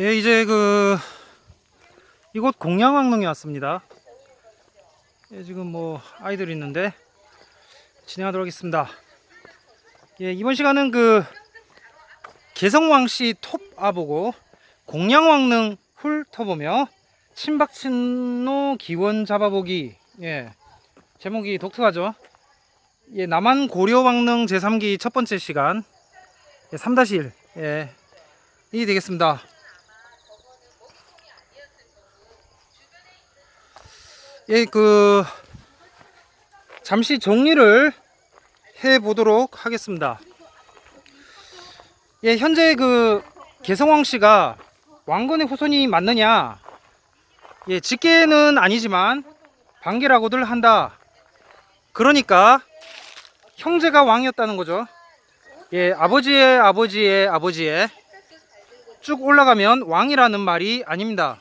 예, 이제 이곳 공양왕릉에 왔습니다. 예, 지금 뭐 아이들이 있는데 진행하도록 하겠습니다. 예, 이번 시간은 개성왕씨 톱아보고 공양왕릉 훑어보며 친박친노 기원 잡아보기. 예, 제목이 독특하죠. 예, 남한 고려왕릉 제3기 첫 번째 시간 3-1 예, 이 되겠습니다. 예, 잠시 정리를 해 보도록 하겠습니다. 예, 현재 개성왕 씨가 왕건의 후손이 맞느냐? 예, 직계는 아니지만 반계라고들 한다. 그러니까 형제가 왕이었다는 거죠. 예, 아버지의 아버지의 아버지의 쭉 올라가면 왕이라는 말이 아닙니다.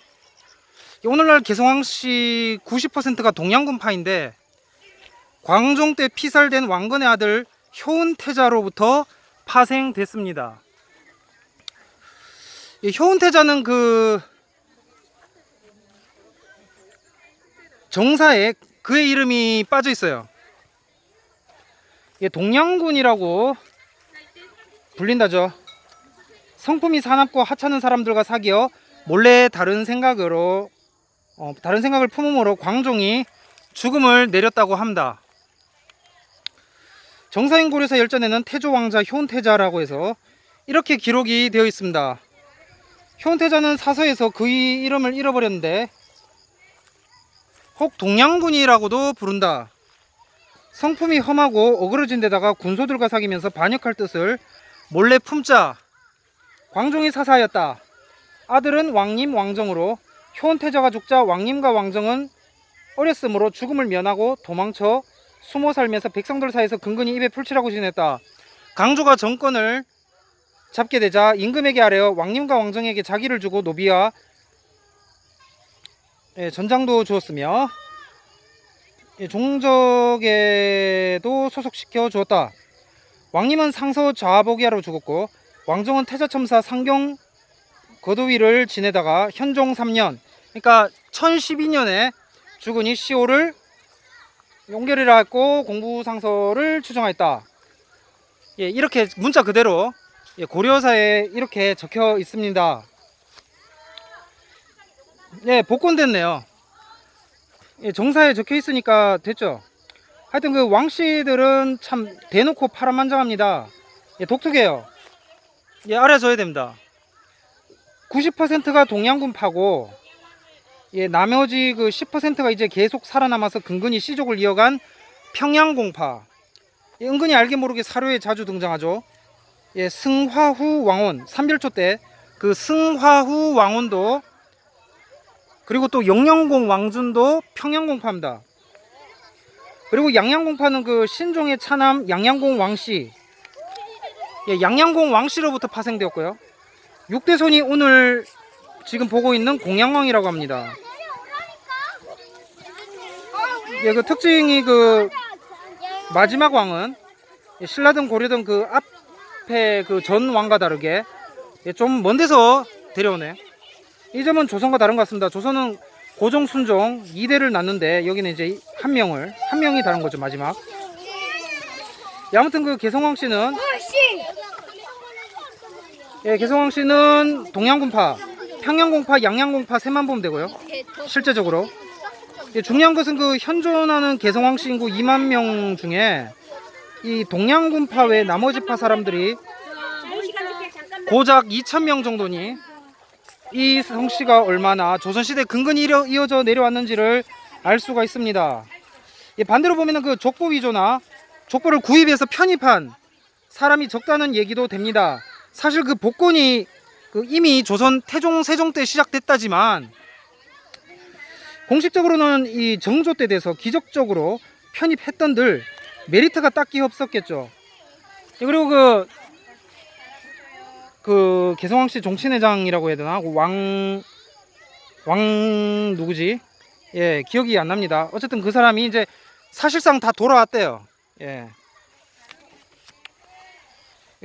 오늘날 개성왕씨 90%가 동양군파인데 광종 때 피살된 왕건의 아들 효은태자로부터 파생됐습니다. 효은태자는 정사에 그의 이름이 빠져 있어요. 동양군이라고 불린다죠. 성품이 사납고 하찮은 사람들과 사귀어 몰래 다른 생각을 품음으로 광종이 죽음을 내렸다고 합니다. 정사인 고려사 열전에는 태조 왕자 효은태자라고 해서 이렇게 기록이 되어 있습니다. 효은태자는 사서에서 그의 이름을 잃어버렸는데 혹 동양군이라고도 부른다. 성품이 험하고 어그러진 데다가 군소들과 사귀면서 반역할 뜻을 몰래 품자. 광종이 사사하였다. 아들은 왕님 왕정으로 효은태자가 죽자 왕님과 왕정은 어렸으므로 죽음을 면하고 도망쳐 숨어 살면서 백성들 사이에서 근근히 입에 풀칠하고 지냈다. 강조가 정권을 잡게 되자 임금에게 아뢰어 왕님과 왕정에게 자기를 주고 노비와 전장도 주었으며 종적에도 소속시켜 주었다. 왕님은 상서 좌보기하로 죽었고 왕정은 태자첨사 상경 거도위를 지내다가 현종 3년 그러니까 1012년에 죽으니 시호를 용결이라 했고 공부상서를 추정하였다. 예, 이렇게 문자 그대로 고려사에 이렇게 적혀 있습니다. 예, 복권됐네요. 예, 정사에 적혀 있으니까 됐죠. 하여튼 왕씨들은 참 대놓고 파란만장합니다. 예, 독특해요. 예, 알아줘야 됩니다. 90%가 동양군파고 예, 나머지 10%가 이제 계속 살아남아서 근근히 씨족을 이어간 평양공파. 예, 은근히 알게 모르게 사료에 자주 등장하죠. 예, 승화후 왕원 3별초 때 승화후 왕원도 그리고 또 영영공 왕준도 평양공파입니다. 그리고 양양공파는 신종의 차남 양양공 왕씨, 예, 양양공 왕씨로부터 파생되었고요. 6대손이 오늘 지금 보고 있는 공양왕이라고 합니다. 예, 특징이 마지막 왕은 신라든 고려든 앞에 전 왕과 다르게 좀 먼 데서 데려오네. 이 점은 조선과 다른 것 같습니다. 조선은 고종, 순종 2대를 낳는데 여기는 이제 한 명이 다른 거죠. 마지막. 예, 아무튼 개성왕 씨는 개성왕 씨는 동양군파, 평양공파, 양양공파 셋만 보면 되고요. 실제적으로 중요한 것은 현존하는 개성왕씨 인구 2만 명 중에 이 동양군파 외 나머지 파 사람들이 고작 2,000명 정도니 이 성씨가 얼마나 조선시대 근근히 이어져 내려왔는지를 알 수가 있습니다. 반대로 보면 족보 위조나 족보를 구입해서 편입한 사람이 적다는 얘기도 됩니다. 사실 복권이 이미 조선 태종 세종 때 시작됐다지만 공식적으로는 이 정조 때 돼서 기적적으로 편입했던들 메리트가 딱히 없었겠죠. 그리고 개성왕씨 종친회장이라고 해야 되나? 왕 누구지? 예, 기억이 안 납니다. 어쨌든 그 사람이 이제 사실상 다 돌아왔대요. 예.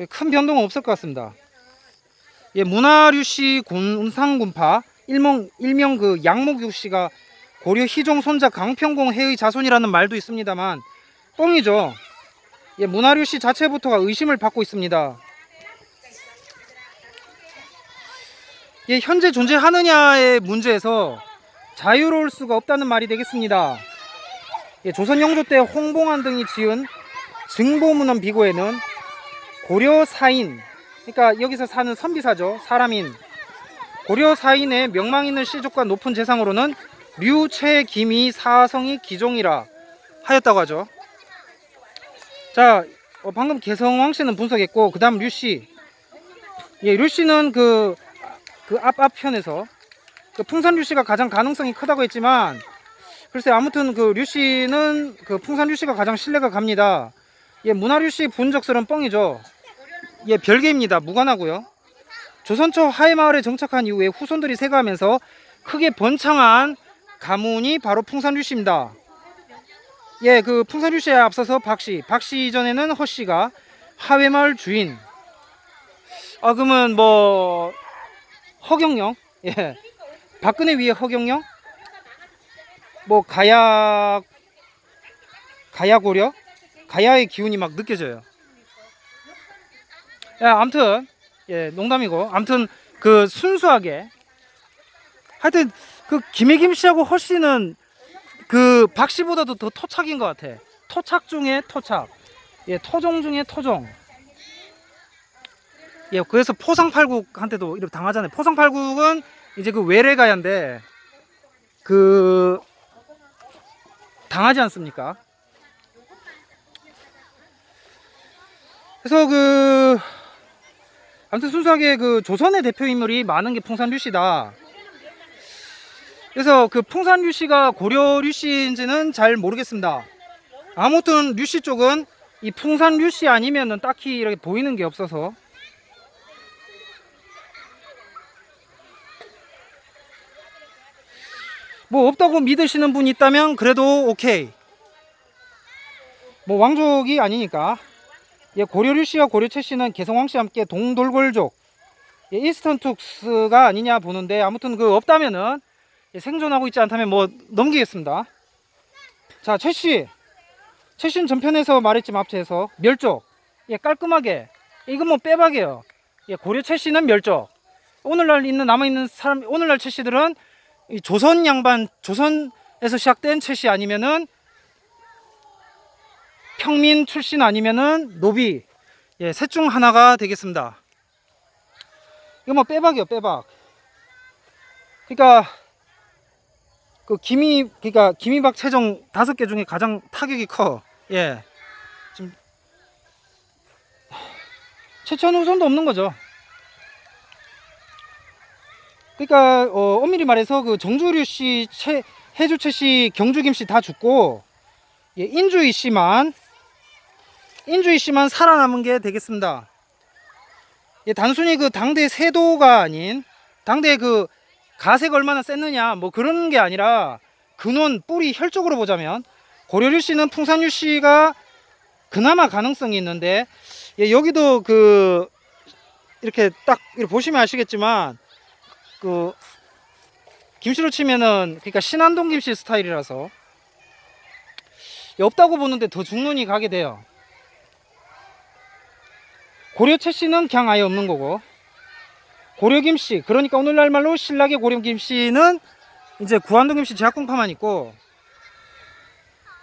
큰 변동은 없을 것 같습니다. 예, 문화류씨 곤상군파 일명 그 양목유씨가 고려 희종 손자 강평공 해의 자손이라는 말도 있습니다만 뻥이죠. 예, 문화류씨 자체부터가 의심을 받고 있습니다. 예, 현재 존재하느냐의 문제에서 자유로울 수가 없다는 말이 되겠습니다. 예, 조선 영조 때 홍봉안 등이 지은 증보문헌 비고에는 고려 사인, 그러니까 여기서 사는 선비사죠. 사람인 고려 사인의 명망 있는 씨족과 높은 재상으로는 류, 최, 김이, 사성이, 기종이라 하였다고 하죠. 자, 방금 개성왕 씨는 분석했고, 그 다음 류씨. 예, 류씨는 그 앞편에서 그 풍산 류씨가 가장 가능성이 크다고 했지만, 글쎄 아무튼 그 류씨는 그 풍산 류씨가 가장 신뢰가 갑니다. 예, 문화 류씨 분적설은 뻥이죠. 예, 별개입니다. 무관하고요. 조선 초 하회마을에 정착한 이후에 후손들이 세가하면서 크게 번창한 가문이 바로 풍산 류씨입니다. 예, 그 풍산 류씨에 앞서서 박씨 이전에는 허씨가 하회마을 주인. 아, 그러면 뭐 허경영, 예, 박근혜 위에 허경영, 뭐 가야고려, 가야의 기운이 막 느껴져요. 야, 아무튼 예, 농담이고, 아무튼 그 순수하게 하여튼 그 김혜김 씨하고 허 씨는 그 박 씨보다도 더 토착인 것 같아. 토착 중에 토착. 예, 토종 중에 토종. 예, 그래서 포상팔국한테도 이렇게 당하잖아요. 포상팔국은 이제 그 외래가야인데 그 당하지 않습니까? 그래서 그 아무튼 순수하게 그 조선의 대표 인물이 많은 게 풍산 류씨다. 그래서 그 풍산 류씨가 고려 류씨인지는 잘 모르겠습니다. 아무튼 류씨 쪽은 이 풍산 류씨 아니면은 딱히 이렇게 보이는 게 없어서 뭐 없다고 믿으시는 분 있다면 그래도 오케이. 뭐 왕족이 아니니까. 예, 고려 류씨와 고려 최씨는 개성왕씨와 함께 동돌골족, 예, 이스턴 툭스가 아니냐 보는데, 아무튼 그 없다면은 예, 생존하고 있지 않다면 뭐 넘기겠습니다. 자, 최씨는 전편에서 말했지만 앞에서 멸족. 예, 깔끔하게 이건 뭐 빼박이에요. 예, 고려 최씨는 멸족. 오늘날 있는 남아있는 사람, 오늘날 최씨들은 이 조선 양반, 조선에서 시작된 최씨 아니면은 평민 출신 아니면은 노비. 예, 셋 중 하나가 되겠습니다. 이거 뭐 빼박이요, 빼박. 그러니까 그 김이박 최종 5개 중에 가장 타격이 커. 예, 지금 최천 후손도 없는 거죠. 그러니까 엄밀히 말해서 그 정주류 씨, 해주최 씨, 경주김 씨 다 죽고, 예, 인주이 씨만 살아남은 게 되겠습니다. 예, 단순히 그 당대 세도가 아닌, 당대 그 가세가 얼마나 셌느냐 뭐 그런 게 아니라 근원 뿌리 혈적으로 보자면 고려류 씨는 풍산류 씨가 그나마 가능성이 있는데, 예, 여기도 그 이렇게 딱 이렇게 보시면 아시겠지만 그 김씨로 치면은 그러니까 신안동 김씨 스타일이라서 없다고 보는데 더 중론이 가게 돼요. 고려 최씨는 그냥 아예 없는 거고, 고려 김씨, 그러니까 오늘날 말로 신라의 고려 김씨는 이제 구안동 김씨 제약공파만 있고,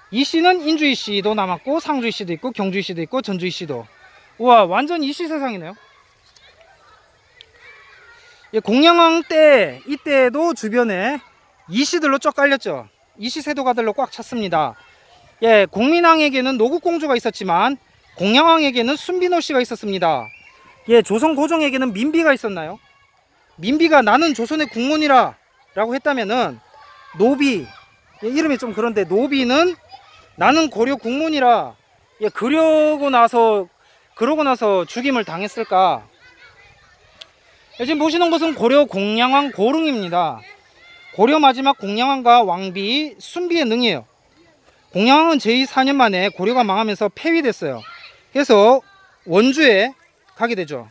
이 씨는 인주이 씨도 남았고, 상주이 씨도 있고, 경주이 씨도 있고, 전주이 씨도. 우와, 완전 이씨 세상이네요. 예, 공양왕 때 이때도 주변에 이씨들로 쫙 깔렸죠. 이씨 세도가들로 꽉 찼습니다. 예, 공민왕에게는 노국공주가 있었지만 공양왕에게는 순비노 씨가 있었습니다. 예, 조선 고종에게는 민비가 있었나요? 민비가 나는 조선의 국문이라 라고 했다면은 노비, 예, 이름이 좀 그런데 노비는 나는 고려 국문이라, 예, 그러고 나서 죽임을 당했을까? 예, 지금 보시는 것은 고려 공양왕 고릉입니다. 고려 마지막 공양왕과 왕비 순비의 능이에요. 공양왕은 제4년 만에 고려가 망하면서 폐위됐어요. 그래서 원주에 가게 되죠.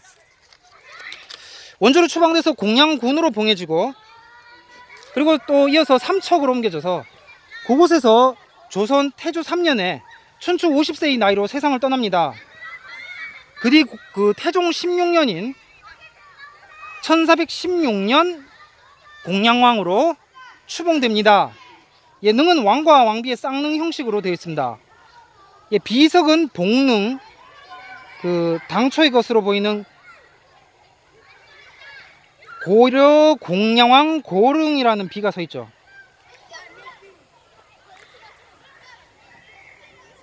원주로 추방돼서 공양군으로 봉해지고, 그리고 또 이어서 삼척으로 옮겨져서 그곳에서 조선 태조 3년에 춘추 50세의 나이로 세상을 떠납니다. 그뒤 그 태종 16년인 1416년 공양왕으로 추봉됩니다. 예, 능은 왕과 왕비의 쌍능 형식으로 되어 있습니다. 예, 비석은 복능, 그 당초의 것으로 보이는 고려 공양왕 고릉이라는 비가 서 있죠.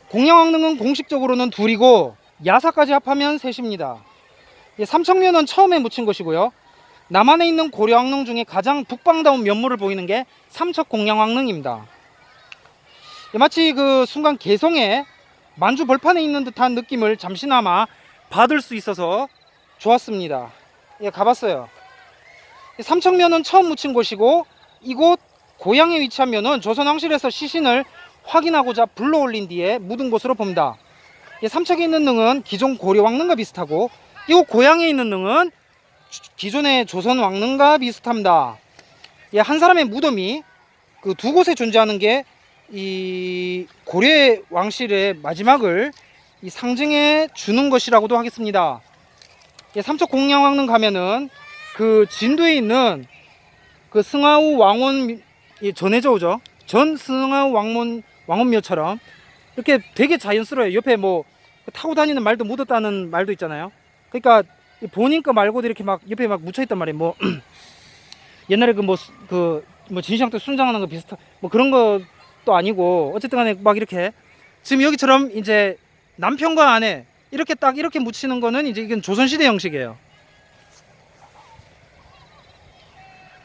공양왕릉은 공식적으로는 둘이고 야사까지 합하면 셋입니다. 예, 삼척면은 처음에 묻힌 것이고요. 남한에 있는 고려왕릉 중에 가장 북방다운 면모를 보이는 게 삼척 공양왕릉입니다. 예, 마치 그 순간 개성에 만주 벌판에 있는 듯한 느낌을 잠시나마 받을 수 있어서 좋았습니다. 예, 가봤어요. 예, 삼척면은 처음 묻힌 곳이고, 이곳 고향에 위치한 면은 조선왕실에서 시신을 확인하고자 불러 올린 뒤에 묻은 곳으로 봅니다. 예, 삼척에 있는 능은 기존 고려왕릉과 비슷하고, 이곳 고향에 있는 능은 기존의 조선왕릉과 비슷합니다. 예, 한 사람의 무덤이 그 두 곳에 존재하는 게 이 고려 왕실의 마지막을 이 상징해 주는 것이라고도 하겠습니다. 예, 삼척 공양왕릉 가면은 그 진도에 있는 그 승하우 왕원, 예, 전해져 오죠. 전 승하우 왕원묘처럼 이렇게 되게 자연스러워요. 옆에 뭐 타고 다니는 말도 묻었다는 말도 있잖아요. 그러니까 본인 거 말고도 이렇게 막 옆에 막 묻혀 있단 말이에요. 뭐 옛날에 뭐 진시황 때 순장하는 거 비슷한 뭐 그런 것도 아니고, 어쨌든 간에 막 이렇게 지금 여기처럼 이제 남편과 아내 이렇게 딱 이렇게 묻히는 거는 이제 이건 조선시대 형식이에요.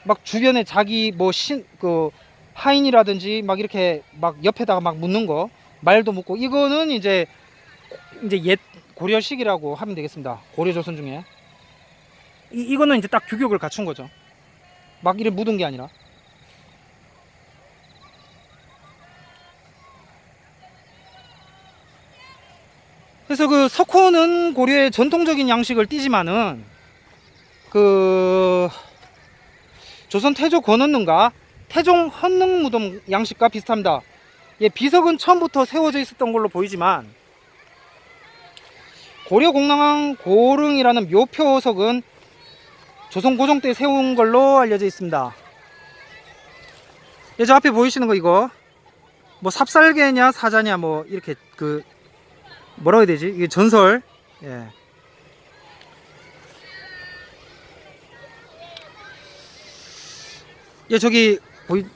막 주변에 자기 뭐 그 하인이라든지 막 이렇게 막 옆에다가 막 묻는 거, 말도 묻고, 이거는 이제 옛 고려식이라고 하면 되겠습니다. 고려 조선 중에 이거는 이제 딱 규격을 갖춘 거죠. 막 이렇게 묻은 게 아니라. 그래서 그 석호는 고려의 전통적인 양식을 띠지만은 그 조선 태조 권원릉과 태종 헌릉 무덤 양식과 비슷합니다. 예, 비석은 처음부터 세워져 있었던 걸로 보이지만 고려 공랑왕 고릉이라는 묘표석은 조선 고종 때 세운 걸로 알려져 있습니다. 예, 저 앞에 보이시는 거 이거 뭐 삽살개냐 사자냐 뭐 이렇게 그 뭐라고 해야 되지? 이게 전설. 예. 예, 저기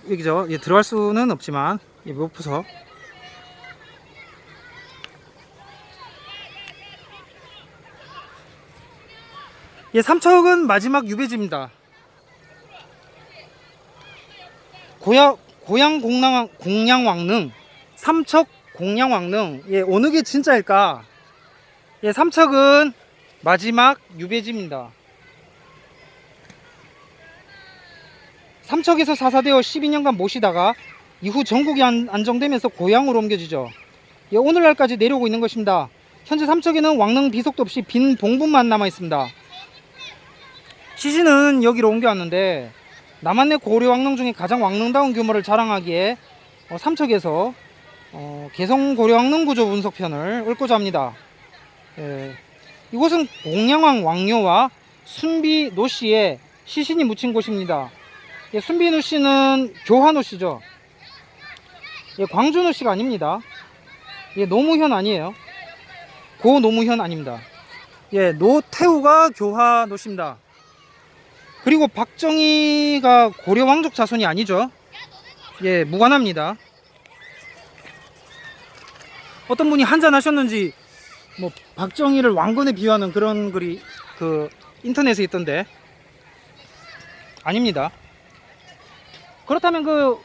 여기죠. 예, 들어갈 수는 없지만 예, 묘표석. 예, 삼척은 마지막 유배지입니다. 고양 공양왕릉, 삼척 공양왕릉. 예, 어느 게 진짜일까? 예, 삼척은 마지막 유배지입니다. 삼척에서 사사되어 12년간 모시다가 이후 전국이 안정되면서 고향으로 옮겨지죠. 예, 오늘날까지 내려오고 있는 것입니다. 현재 삼척에는 왕릉 비석도 없이 빈 봉분만 남아 있습니다. 시신은 여기로 옮겨왔는데 남한내 고려 왕릉 중에 가장 왕릉다운 규모를 자랑하기에 삼척에서 개성 고려 왕릉 구조 분석편을 읊고자 합니다. 예, 이곳은 공양왕 왕묘와 순비 노씨의 시신이 묻힌 곳입니다. 예, 순비 노씨는 교화 노씨죠. 예, 광주 노씨가 아닙니다. 예, 노무현 아니에요. 고 노무현 아닙니다. 예, 노태우가 교화 노씨입니다. 그리고 박정희가 고려 왕족 자손이 아니죠. 예, 무관합니다. 어떤 분이 한잔 하셨는지 뭐 박정희를 왕건에 비유하는 그런 글이 그 인터넷에 있던데 아닙니다. 그렇다면 그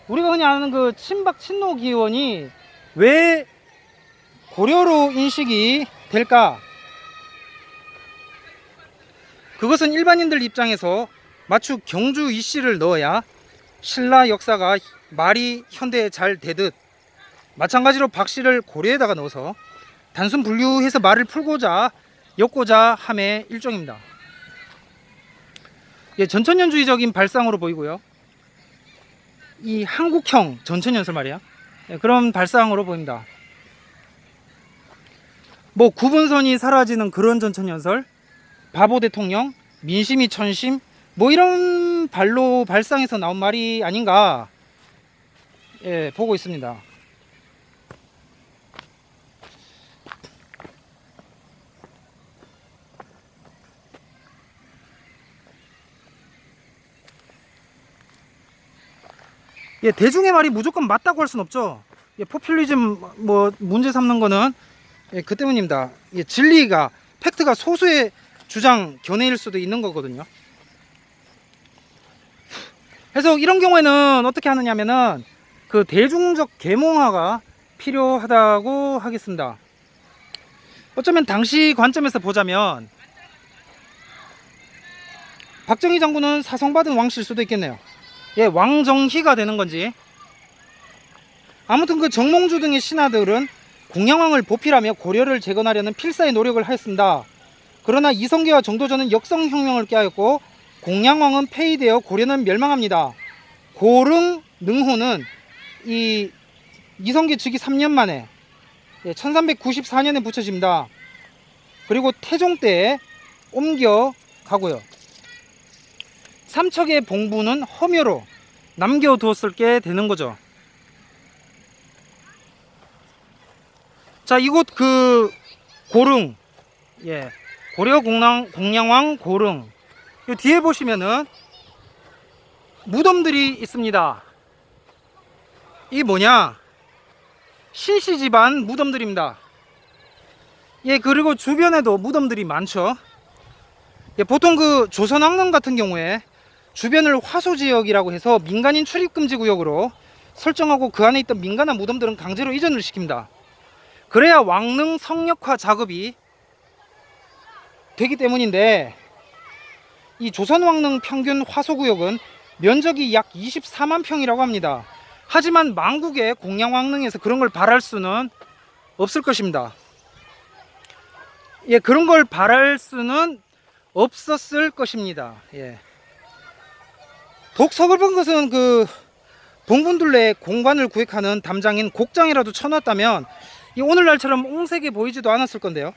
우리가 흔히 아는 그 친박 친노 기원이 왜 고려로 인식이 될까? 그것은 일반인들 입장에서 마추 경주 이씨를 넣어야 신라 역사가 말이 현대에 잘 되듯, 마찬가지로 박씨를 고려에다가 넣어서 단순 분류해서 말을 풀고자 엮고자 함의 일종입니다. 예, 전천년주의적인 발상으로 보이고요. 이 한국형 전천연설 말이야. 예, 그런 발상으로 보입니다. 뭐 구분선이 사라지는 그런 전천연설, 바보 대통령, 민심이 천심, 뭐 이런 발상에서 나온 말이 아닌가, 예, 보고 있습니다. 예, 대중의 말이 무조건 맞다고 할 수는 없죠. 예, 포퓰리즘 뭐 문제 삼는 거는, 예, 그 때문입니다. 예, 진리가, 팩트가 소수의 주장 견해일 수도 있는 거거든요. 그래서 이런 경우에는 어떻게 하느냐면은 그 대중적 계몽화가 필요하다고 하겠습니다. 어쩌면 당시 관점에서 보자면 박정희 장군은 사성받은 왕실 수도 있겠네요. 예, 왕정희가 되는 건지. 아무튼 그 정몽주 등의 신하들은 공양왕을 보필하며 고려를 재건하려는 필사의 노력을 하였습니다. 그러나 이성계와 정도전은 역성혁명을 꾀하였고 공양왕은 폐위되어 고려는 멸망합니다. 고릉 능호는 이 이성계 즉위 3년 만에 1394년에 붙여집니다. 그리고 태종 때에 옮겨가고요. 삼척의 봉부는 허묘로 남겨두었을 게 되는 거죠. 자, 이곳 그 고릉, 예, 고려 공양왕 고릉, 이 뒤에 보시면은 무덤들이 있습니다. 이 뭐냐, 신씨 집안 무덤들입니다. 예, 그리고 주변에도 무덤들이 많죠. 예, 보통 그 조선왕릉 같은 경우에 주변을 화소지역이라고 해서 민간인 출입금지 구역으로 설정하고 그 안에 있던 민간한 무덤들은 강제로 이전을 시킵니다. 그래야 왕릉 성역화 작업이 되기 때문인데, 이 조선왕릉 평균 화소구역은 면적이 약 24만 평이라고 합니다. 하지만 만국의 공양왕릉에서 그런 걸 바랄 수는 없을 것입니다. 예, 그런 걸 바랄 수는 없었을 것입니다. 예. 독서글본 것은 그 봉분둘레 공관을 구획하는 담장인 곡장이라도 쳐놨다면 이 오늘날처럼 옹색해 보이지도 않았을 건데요.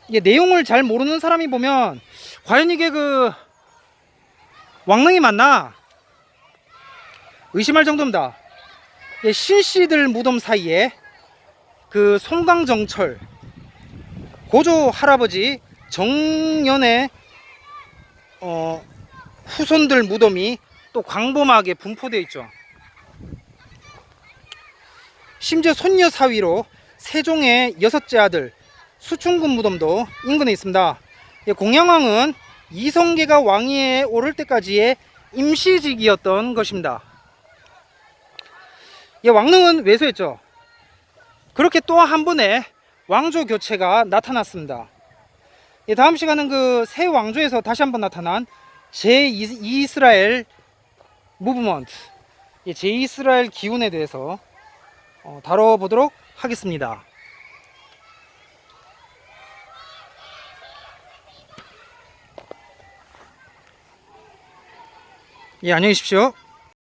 이게 내용을 잘 모르는 사람이 보면 과연 이게 그 왕릉이 맞나 의심할 정도입니다. 예, 신씨들 무덤 사이에 그 송강정철 고조 할아버지 정년의 후손들 무덤이 또 광범하게 분포되어 있죠. 심지어 손녀 사위로 세종의 6째 아들 수충군 무덤도 인근에 있습니다. 공양왕은 이성계가 왕위에 오를 때까지의 임시직이었던 것입니다. 왕릉은 왜소했죠. 그렇게 또 한 번의 왕조 교체가 나타났습니다. 다음 시간은 그 새 왕조에서 다시 한번 나타난 제2이스라엘 무브먼트, 제2이스라엘 기운에 대해서 다뤄보도록 하겠습니다. 예, 안녕히 계십시오.